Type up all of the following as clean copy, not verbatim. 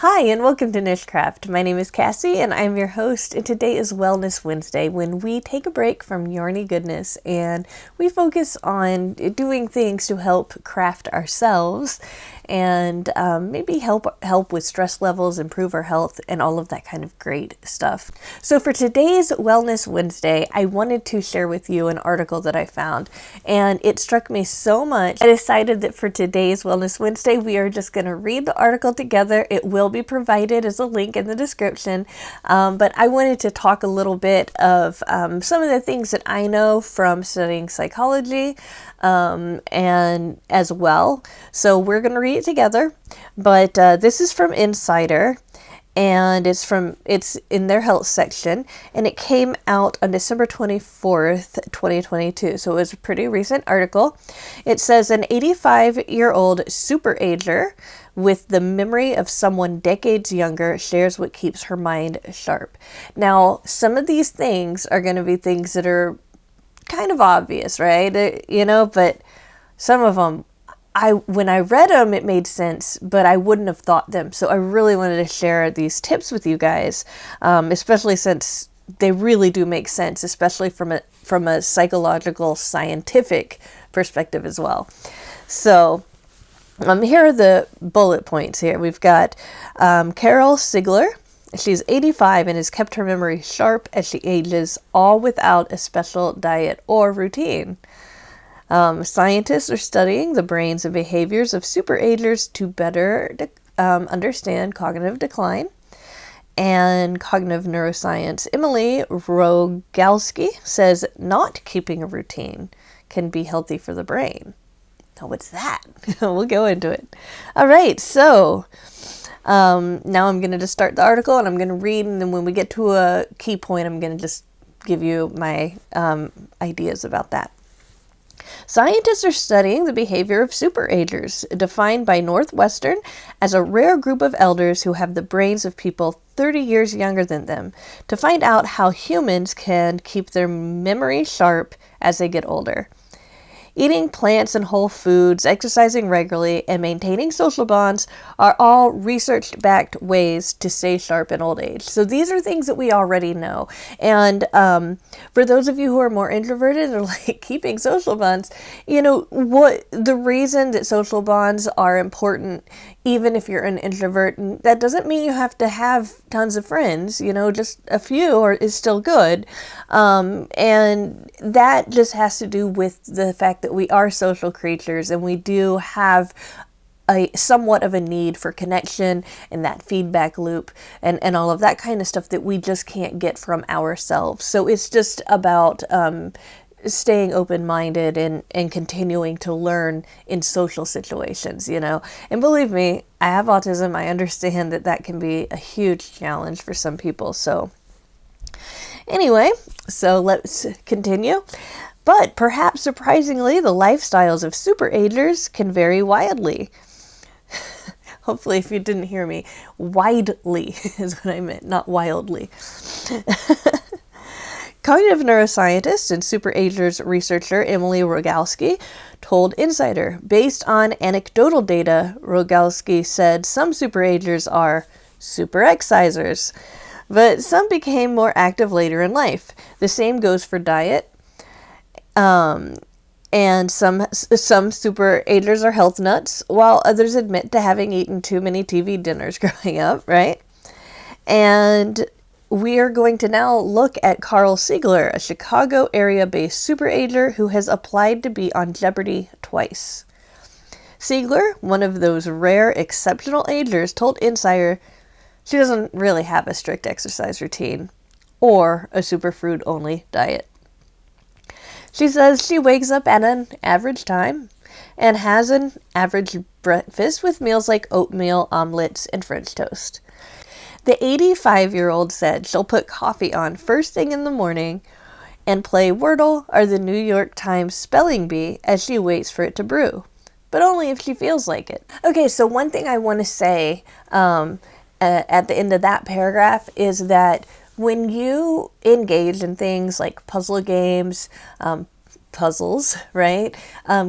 Hi, and welcome to NicheCraft. My name is Cassie, and I'm your host, and today is Wellness Wednesday, when we take a break from yarny goodness and we focus on doing things to help craft ourselves and maybe help with stress levels, improve our health, and all of that kind of great stuff. So for today's Wellness Wednesday, I wanted to share with you an article that I found, and it struck me so much. I decided that for today's Wellness Wednesday, we are just going to read the article together. It will be provided as a link in the description, but I wanted to talk a little bit of some of the things that I know from studying psychology and as well. So we're going to read it together, but this is from Insider, and it's in their health section, and it came out on December 24th, 2022. So it was a pretty recent article. It says an 85-year-old super-ager with the memory of someone decades younger shares what keeps her mind sharp. Now, some of these things are going to be things that are kind of obvious, right? But some of them, when I read them, it made sense, but I wouldn't have thought them. So I really wanted to share these tips with you guys, especially since they really do make sense, especially from a psychological, scientific perspective as well. So here are the bullet points here. We've got Carol Sigler. She's 85 and has kept her memory sharp as she ages, all without a special diet or routine. Scientists are studying the brains and behaviors of superagers to better understand cognitive decline. And cognitive neuroscience Emily Rogalski says not keeping a routine can be healthy for the brain. Now, what's that? We'll go into it. All right, so now I'm going to just start the article, and I'm going to read, and then when we get to a key point, I'm going to just give you my ideas about that. Scientists are studying the behavior of superagers, defined by Northwestern as a rare group of elders who have the brains of people 30 years younger than them, to find out how humans can keep their memory sharp as they get older. Eating plants and whole foods, exercising regularly, and maintaining social bonds are all research-backed ways to stay sharp in old age. So these are things that we already know. And for those of you who are more introverted or like keeping social bonds, what the reason that social bonds are important, even if you're an introvert, and that doesn't mean you have to have tons of friends, just a few is still good. And that just has to do with the fact that we are social creatures, and we do have a somewhat of a need for connection and that feedback loop and all of that kind of stuff that we just can't get from ourselves. So it's just about staying open-minded and continuing to learn in social situations, And believe me, I have autism. I understand that can be a huge challenge for some people. So anyway, so let's continue. But perhaps surprisingly, the lifestyles of superagers can vary wildly. Hopefully, if you didn't hear me, widely is what I meant, not wildly. Cognitive neuroscientist and superagers researcher Emily Rogalski told Insider, based on anecdotal data, Rogalski said some superagers are super excisers, but some became more active later in life. The same goes for diet. And some superagers are health nuts, while others admit to having eaten too many TV dinners growing up, right? And we are going to now look at Carl Sigler, a Chicago area-based superager who has applied to be on Jeopardy twice. Sigler, one of those rare exceptional agers, told Insider she doesn't really have a strict exercise routine or a superfood-only diet. She says she wakes up at an average time and has an average breakfast with meals like oatmeal, omelets, and French toast. The 85-year-old said she'll put coffee on first thing in the morning and play Wordle or the New York Times spelling bee as she waits for it to brew, but only if she feels like it. Okay, so one thing I want to say at the end of that paragraph is that when you engage in things like puzzle games, puzzles, right?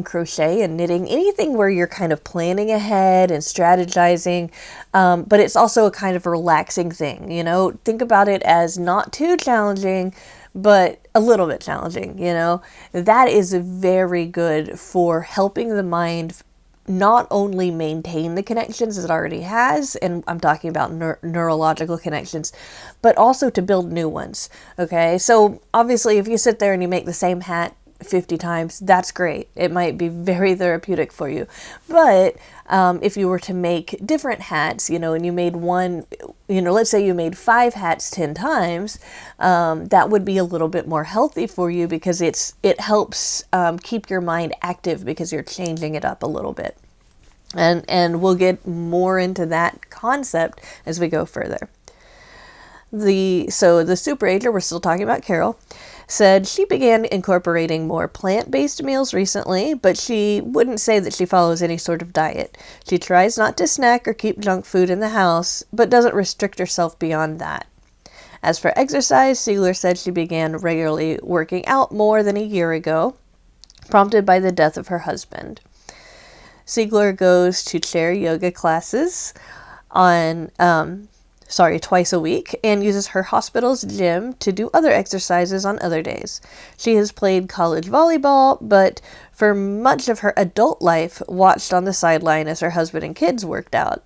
Crochet and knitting, anything where you're kind of planning ahead and strategizing, but it's also a kind of relaxing thing, you know? Think about it as not too challenging, but a little bit challenging, you know? That is very good for helping the mind not only maintain the connections it already has, and I'm talking about neurological connections, but also to build new ones. Okay, so obviously if you sit there and you make the same hat 50 times, that's great. It might be very therapeutic for you. But if you were to make different hats, you know, and you made one, you know, let's say you made 5 hats 10 times, that would be a little bit more healthy for you, because it helps keep your mind active because you're changing it up a little bit. And we'll get more into that concept as we go further. So the super ager, we're still talking about Carol, said she began incorporating more plant-based meals recently, but she wouldn't say that she follows any sort of diet. She tries not to snack or keep junk food in the house, but doesn't restrict herself beyond that. As for exercise, Siegler said she began regularly working out more than a year ago, prompted by the death of her husband. Siegler goes to chair yoga classes twice a week, and uses her hospital's gym to do other exercises on other days. She has played college volleyball, but for much of her adult life watched on the sideline as her husband and kids worked out.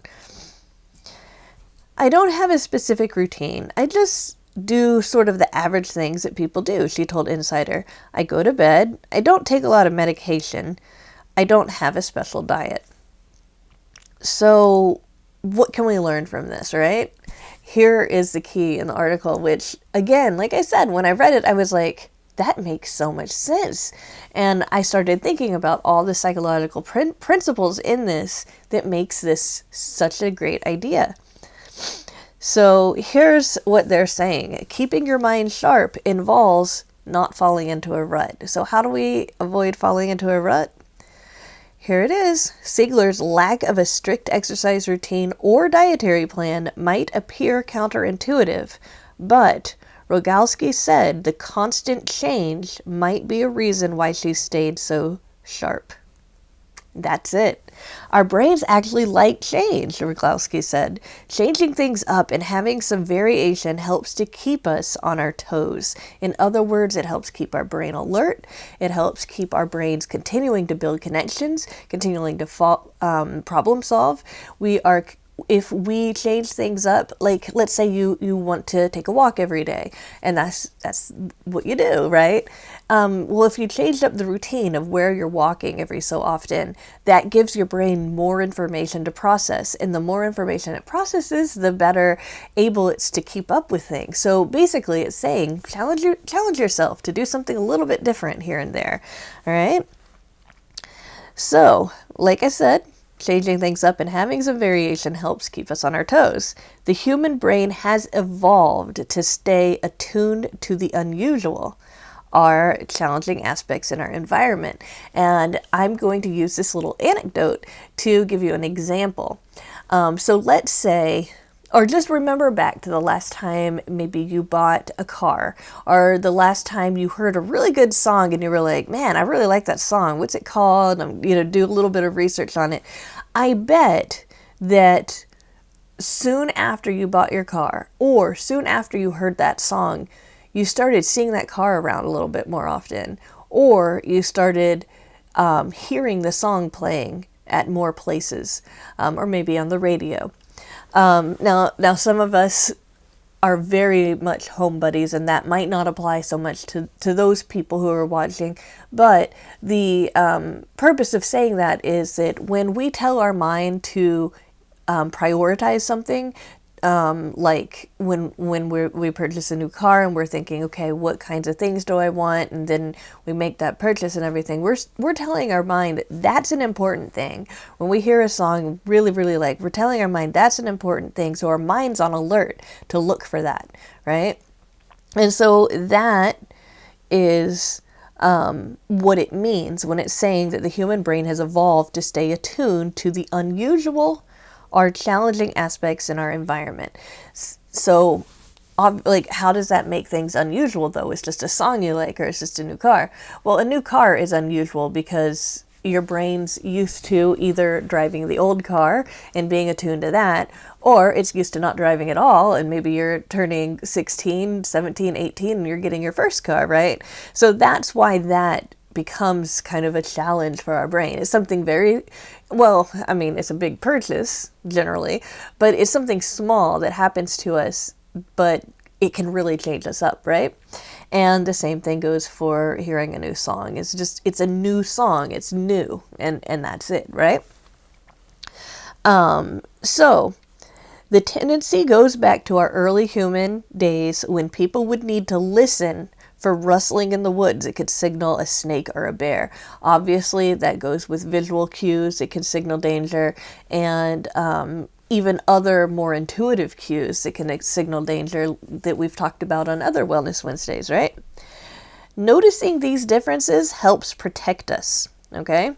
I don't have a specific routine. I just do sort of the average things that people do, she told Insider. I go to bed. I don't take a lot of medication. I don't have a special diet. So what can we learn from this, right? Here is the key in the article, which, again, like I said, when I read it, I was like, that makes so much sense. And I started thinking about all the psychological principles in this that makes this such a great idea. So here's what they're saying. Keeping your mind sharp involves not falling into a rut. So how do we avoid falling into a rut? Here it is. Siegler's lack of a strict exercise routine or dietary plan might appear counterintuitive, but Rogalski said the constant change might be a reason why she stayed so sharp. That's it. Our brains actually like change, Rogalski said. Changing things up and having some variation helps to keep us on our toes. In other words, it helps keep our brain alert. It helps keep our brains continuing to build connections, continuing to problem solve. If we change things up, like let's say you want to take a walk every day, and that's what you do, right? Well, if you changed up the routine of where you're walking every so often, that gives your brain more information to process, and the more information it processes, the better able it's to keep up with things. So basically, it's saying challenge yourself to do something a little bit different here and there. All right. So, like I said, changing things up and having some variation helps keep us on our toes. The human brain has evolved to stay attuned to the unusual, our challenging aspects in our environment. And I'm going to use this little anecdote to give you an example. So let's say, or just remember back to the last time maybe you bought a car, or the last time you heard a really good song and you were like, man, I really like that song. What's it called? Do a little bit of research on it. I bet that soon after you bought your car, or soon after you heard that song, you started seeing that car around a little bit more often, or you started hearing the song playing at more places, or maybe on the radio. Now some of us are very much home buddies, and that might not apply so much to those people who are watching, but the purpose of saying that is that when we tell our mind to prioritize something, like when we purchase a new car and we're thinking, okay, what kinds of things do I want? And then we make that purchase and everything. We're telling our mind that's an important thing. When we hear a song really, really like, we're telling our mind that's an important thing. So our mind's on alert to look for that, right? And so that is what it means when it's saying that the human brain has evolved to stay attuned to the unusual are challenging aspects in our environment. So like, how does that make things unusual, though? It's just a song you like, or it's just a new car. Well, a new car is unusual because your brain's used to either driving the old car and being attuned to that, or it's used to not driving at all, and maybe you're turning 16, 17, 18, and you're getting your first car, right? So that's why that becomes kind of a challenge for our brain. It's something very, well, I mean, it's a big purchase generally, but it's something small that happens to us, but it can really change us up, right? And the same thing goes for hearing a new song. It's a new song. It's new, and that's it, right? So the tendency goes back to our early human days when people would need to listen for rustling in the woods. It could signal a snake or a bear. Obviously, that goes with visual cues. It can signal danger, and even other more intuitive cues that can signal danger that we've talked about on other Wellness Wednesdays, right? Noticing these differences helps protect us, okay?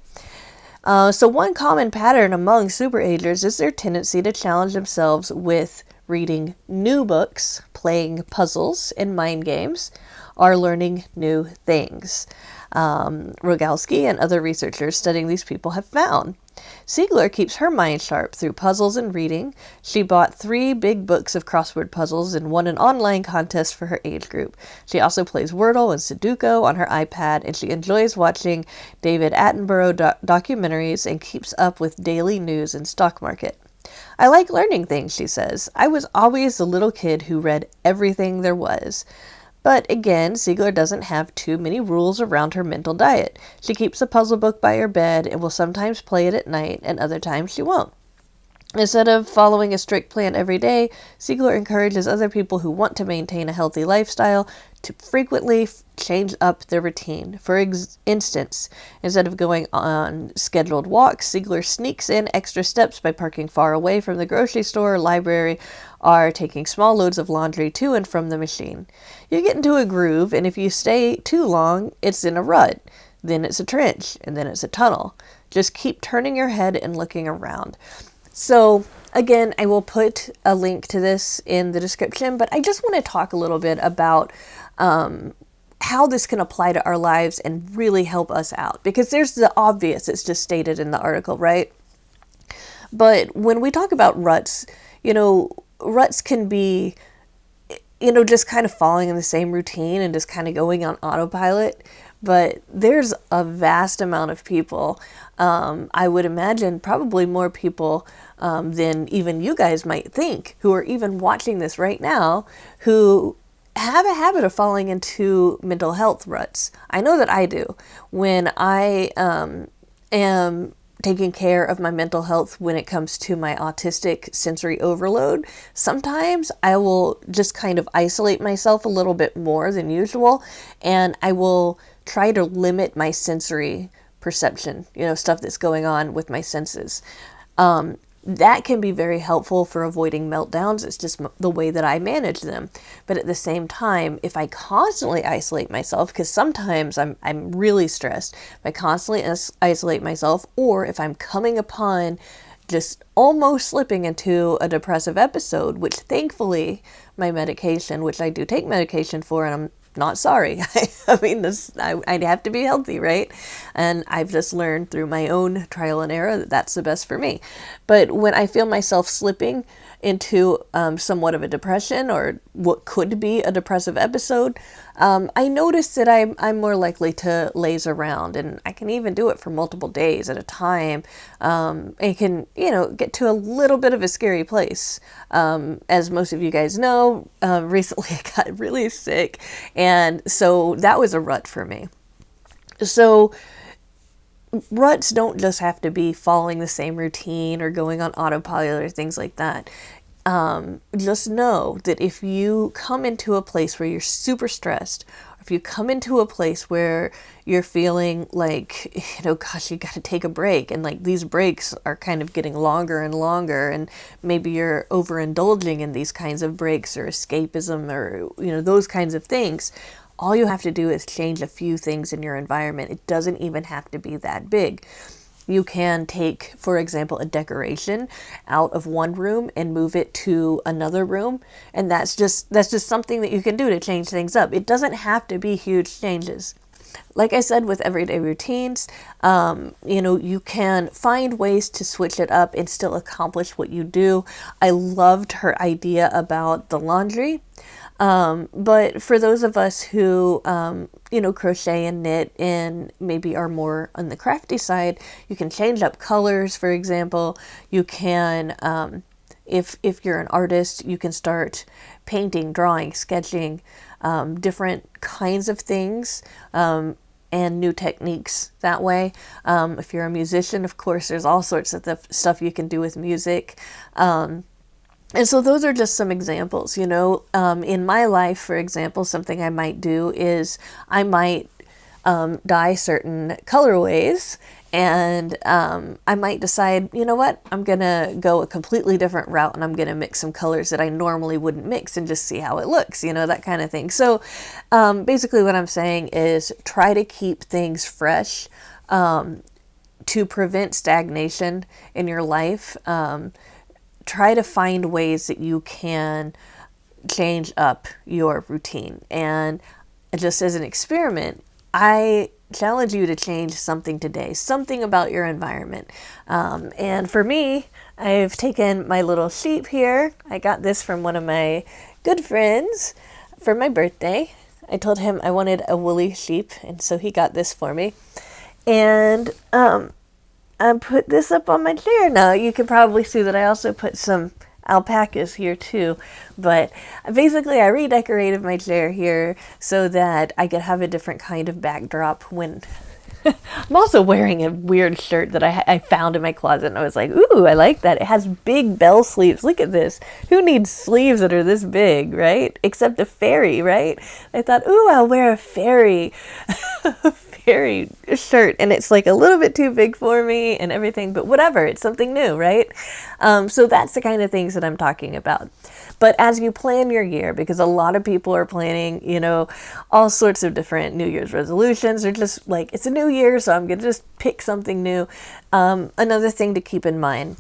So one common pattern among superagers is their tendency to challenge themselves with reading new books, playing puzzles and mind games, or learning new things. Rogalski and other researchers studying these people have found. Siegler keeps her mind sharp through puzzles and reading. She bought 3 big books of crossword puzzles and won an online contest for her age group. She also plays Wordle and Sudoku on her iPad, and she enjoys watching David Attenborough documentaries and keeps up with daily news and stock market. I like learning things, she says. I was always the little kid who read everything there was. But again, Siegler doesn't have too many rules around her mental diet. She keeps a puzzle book by her bed and will sometimes play it at night, and other times she won't. Instead of following a strict plan every day, Siegler encourages other people who want to maintain a healthy lifestyle to frequently change up their routine. For instance, instead of going on scheduled walks, Siegler sneaks in extra steps by parking far away from the grocery store or library, or taking small loads of laundry to and from the machine. You get into a groove, and if you stay too long, it's in a rut. Then it's a trench, and then it's a tunnel. Just keep turning your head and looking around. So again, I will put a link to this in the description, but I just want to talk a little bit about how this can apply to our lives and really help us out. Because there's the obvious, it's just stated in the article, right? But when we talk about ruts, ruts can be, just kind of falling in the same routine and just kind of going on autopilot. But there's a vast amount of people, I would imagine probably more people than even you guys might think, who are even watching this right now, who have a habit of falling into mental health ruts. I know that I do. When I am taking care of my mental health when it comes to my autistic sensory overload, sometimes I will just kind of isolate myself a little bit more than usual, and I will try to limit my sensory perception, stuff that's going on with my senses. That can be very helpful for avoiding meltdowns. It's just the way that I manage them. But at the same time, if I constantly isolate myself, because sometimes I'm really stressed, if I constantly isolate myself, or if I'm coming upon just almost slipping into a depressive episode, which thankfully my medication, which I do take medication for, and I'm not sorry. I mean, I'd have to be healthy, right? And I've just learned through my own trial and error that that's the best for me. But when I feel myself slipping into somewhat of a depression, or what could be a depressive episode, I notice that I'm more likely to laze around, and I can even do it for multiple days at a time. It can, get to a little bit of a scary place. As most of you guys know, recently I got really sick, and so that was a rut for me. So ruts don't just have to be following the same routine or going on autopilot or things like that. Just know that if you come into a place where you're super stressed, or if you come into a place where you're feeling like, gosh, you got to take a break, and like these breaks are kind of getting longer and longer, and maybe you're overindulging in these kinds of breaks or escapism or, those kinds of things, all you have to do is change a few things in your environment. It doesn't even have to be that big. You can take, for example, a decoration out of one room and move it to another room, and that's just something that you can do to change things up. It doesn't have to be huge changes. Like I said, with everyday routines, you can find ways to switch it up and still accomplish what you do. I loved her idea about the laundry. But for those of us who, crochet and knit and maybe are more on the crafty side, you can change up colors, for example. You can, if you're an artist, you can start painting, drawing, sketching, different kinds of things, and new techniques that way. If you're a musician, of course, there's all sorts of stuff you can do with music. And so those are just some examples, in my life, for example, something I might do is I might dye certain colorways, and I might decide, you know what, I'm going to go a completely different route, and I'm going to mix some colors that I normally wouldn't mix and just see how it looks, that kind of thing. So basically what I'm saying is try to keep things fresh to prevent stagnation in your life. Try to find ways that you can change up your routine. And just as an experiment, I challenge you to change something today, something about your environment. And for me, I've taken my little sheep here. I got this from one of my good friends for my birthday. I told him I wanted a woolly sheep, and so he got this for me. And I put this up on my chair. Now you can probably see that I also put some alpacas here too, but basically I redecorated my chair here so that I could have a different kind of backdrop when I'm also wearing a weird shirt that I found in my closet, and I was like, ooh, I like that. It has big bell sleeves. Look at this. Who needs sleeves that are this big, right? Except a fairy, right? I thought, ooh, I'll wear a fairy fairy shirt, and it's like a little bit too big for me and everything, but whatever, it's something new, right? So that's the kind of things that I'm talking about. But as you plan your year, because a lot of people are planning, all sorts of different New Year's resolutions, or just like, it's a new year, so I'm gonna just pick something new. Another thing to keep in mind,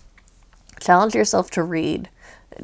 challenge yourself to read.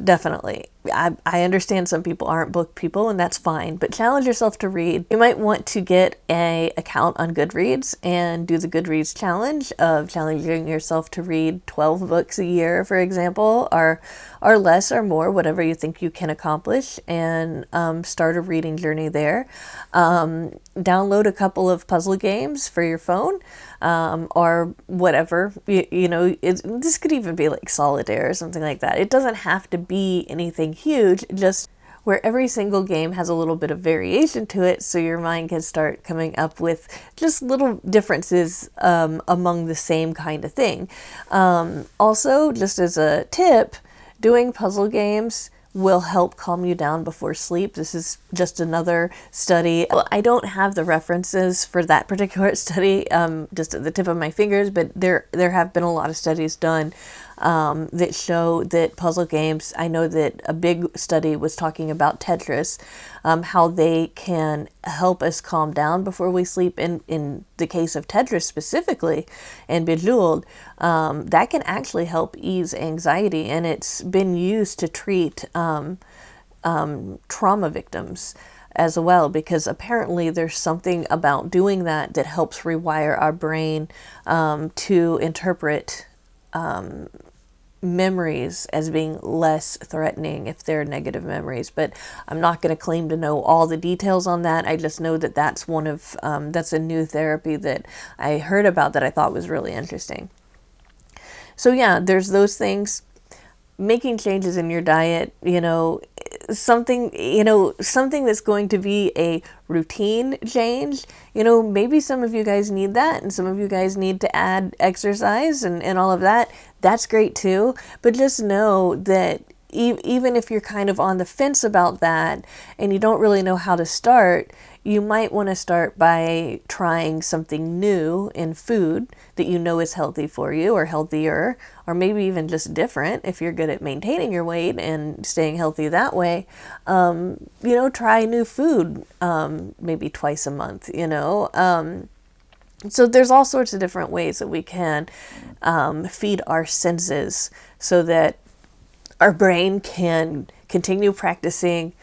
Definitely. I understand some people aren't book people, and that's fine, but challenge yourself to read. You might want to get an account on Goodreads and do the Goodreads challenge of challenging yourself to read 12 books a year, for example, or less or more, whatever you think you can accomplish, and start a reading journey there. Download a couple of puzzle games for your phone, or whatever. This could even be like solitaire or something like that. It doesn't have to be anything huge, just where every single game has a little bit of variation to it, so your mind can start coming up with just little differences among the same kind of thing. Also, just as a tip, doing puzzle games will help calm you down before sleep. This is just another study. I don't have the references for that particular study just at the tip of my fingers, but there have been a lot of studies done that show that puzzle games, I know that a big study was talking about Tetris, how they can help us calm down before we sleep. In the case of Tetris specifically, and Bejeweled, that can actually help ease anxiety, and it's been used to treat trauma victims as well, because apparently there's something about doing that that helps rewire our brain to interpret memories as being less threatening if they're negative memories. But I'm not going to claim to know all the details on that. I just know that that's one of that's a new therapy that I heard about that I thought was really interesting. So yeah, there's those things. Making changes in your diet, something that's going to be a routine change. Maybe some of you guys need that, and some of you guys need to add exercise and all of that. That's great too. But just know that even if you're kind of on the fence about that and you don't really know how to start, you might want to start by trying something new in food that you know is healthy for you, or healthier, or maybe even just different if you're good at maintaining your weight and staying healthy that way. Try new food maybe twice a month, So there's all sorts of different ways that we can feed our senses so that our brain can continue practicing,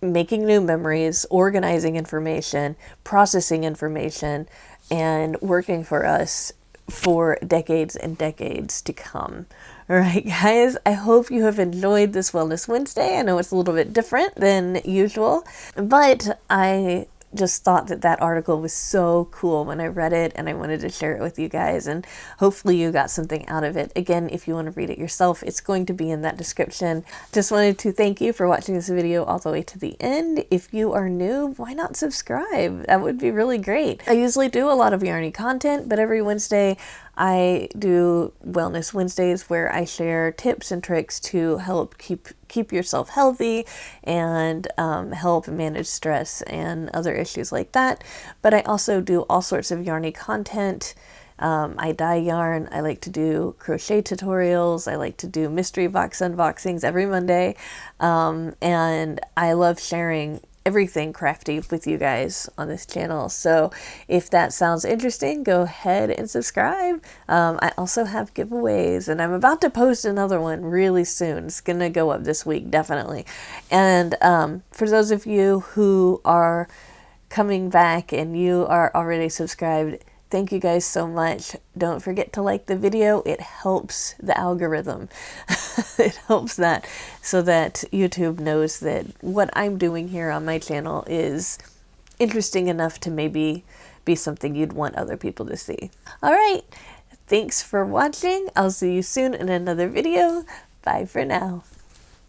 making new memories, organizing information, processing information, and working for us for decades and decades to come. All right, guys, I hope you have enjoyed this Wellness Wednesday. I know it's a little bit different than usual, but I just thought that that article was so cool when I read it, and I wanted to share it with you guys, and hopefully you got something out of it. Again, if you want to read it yourself, it's going to be in that description. Just wanted to thank you for watching this video all the way to the end. If you are new, why not subscribe? That would be really great. I usually do a lot of yarny content, but every Wednesday I do Wellness Wednesdays where I share tips and tricks to help keep yourself healthy and help manage stress and other issues like that. But I also do all sorts of yarny content. I dye yarn. I like to do crochet tutorials. I like to do mystery box unboxings every Monday. And I love sharing everything crafty with you guys on this channel. So if that sounds interesting, go ahead and subscribe. I also have giveaways, and I'm about to post another one really soon. It's gonna go up this week, definitely. And for those of you who are coming back and you are already subscribed, thank you guys so much. Don't forget to like the video. It helps the algorithm. It helps that so that YouTube knows that what I'm doing here on my channel is interesting enough to maybe be something you'd want other people to see. All right. Thanks for watching. I'll see you soon in another video. Bye for now.